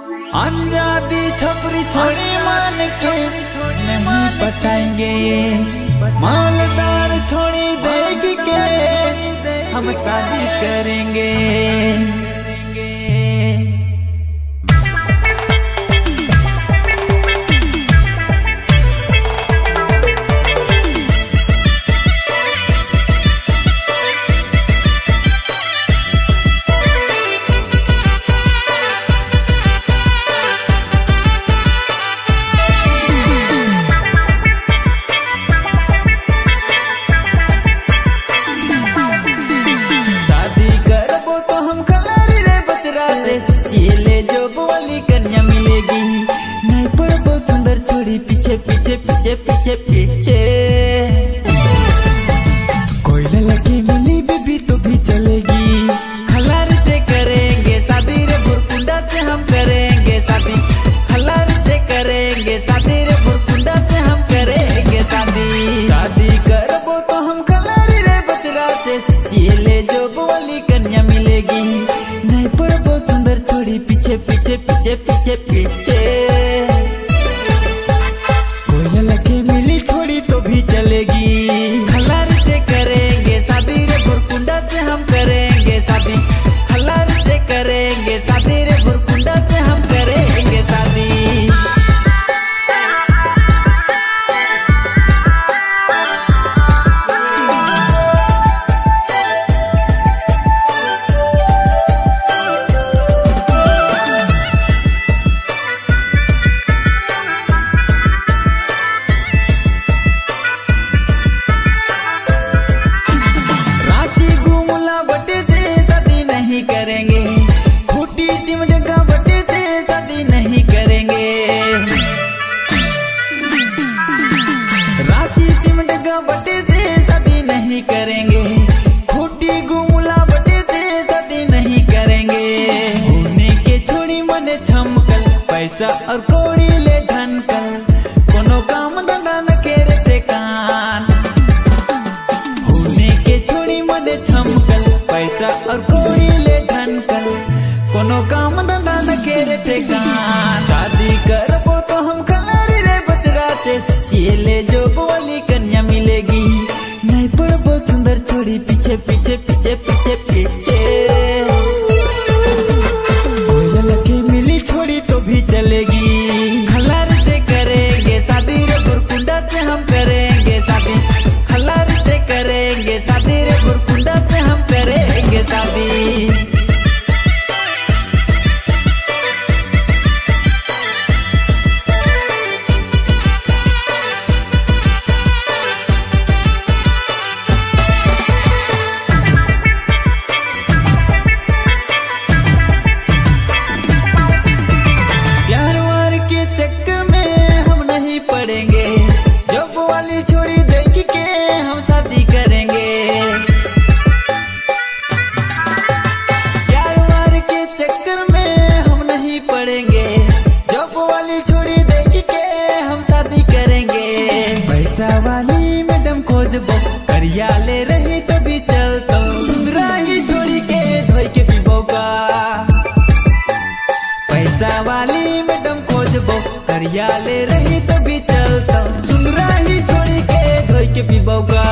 अंजादी छपरी छोड़ी मान के नहीं पटाएंगे, मालदार छोड़ी देख के हम शादी करेंगे। ले जो वाली कन्या मिलेगी, नहीं पड़ बहुत सुंदर छोड़ी पीछे पीछे पीछे पीछे पीछे। कोई लड़की मिली बेबी तो भी चलेगी, खलार से करेंगे शादी रे बुरकुंडा से हम करेंगे शादी, खलार से करेंगे शादी रे बुरकुंडा से हम करेंगे शादी। शादी करबो तो हम खलार रे बचरा से ले जो वाली कन्या मिलेगी, नहीं पड़ बहुत सुंदर छोड़ी पीछे पीछे पीछे पीछे पीछे। कोई लड़की मिली छोड़ी तो भी चलेगी, खलार से करेंगे शादी रे बुरकुंडा से हम करेंगे शादी, खलार से करेंगे शादी रे बुरकुंडा से हम करेंगे शादी। करेंगे खूटी सिमट का बटे से शादी नहीं करेंगे, रांची सिमट का बटे से शादी नहीं करेंगे, खूटी गुमुला बटे से शादी नहीं करेंगे। होने के छोड़ी मने छमकल पैसा और कोड़ी ले ढनकल, कोनो काम धंधा न खेरे ठेकान। होने के छोड़ी मने छमकल पैसा और कोड़ी कोनो काम धंधा न खेरे ठेकान। शादी करबो तो हम खलार रे बचरा से ले जो वाली कन्या मिलेगी, नहीं पड़ बहुत सुंदर छोड़ी पीछे पीछे पीछे पीछे पीछे। कोई लड़की मिली छोड़ी तो भी चलेगी, खलार से करेंगे शादी रे बुरकुंडा से हम करेंगे शादी, खलार से करेंगे शादी रे बुरकुंडा से हम करेंगे शादी। पड़ेंगे जॉब वाली छोड़ी देख के हम शादी करेंगे, प्यार वार के चक्कर में हम नहीं पड़ेंगे, जॉब वाली छोड़ी देख के हम शादी करेंगे। पैसा वाली मैडम खोजबो करिया ले रही तभी चलतो, सुंदरा ही छोड़ी के धोई के पीबोगा। पैसा वाली मैडम खोजबो करिया ले रही तभी चलता, सुंदरा ही छोड़ी के धोई के पीबोगा।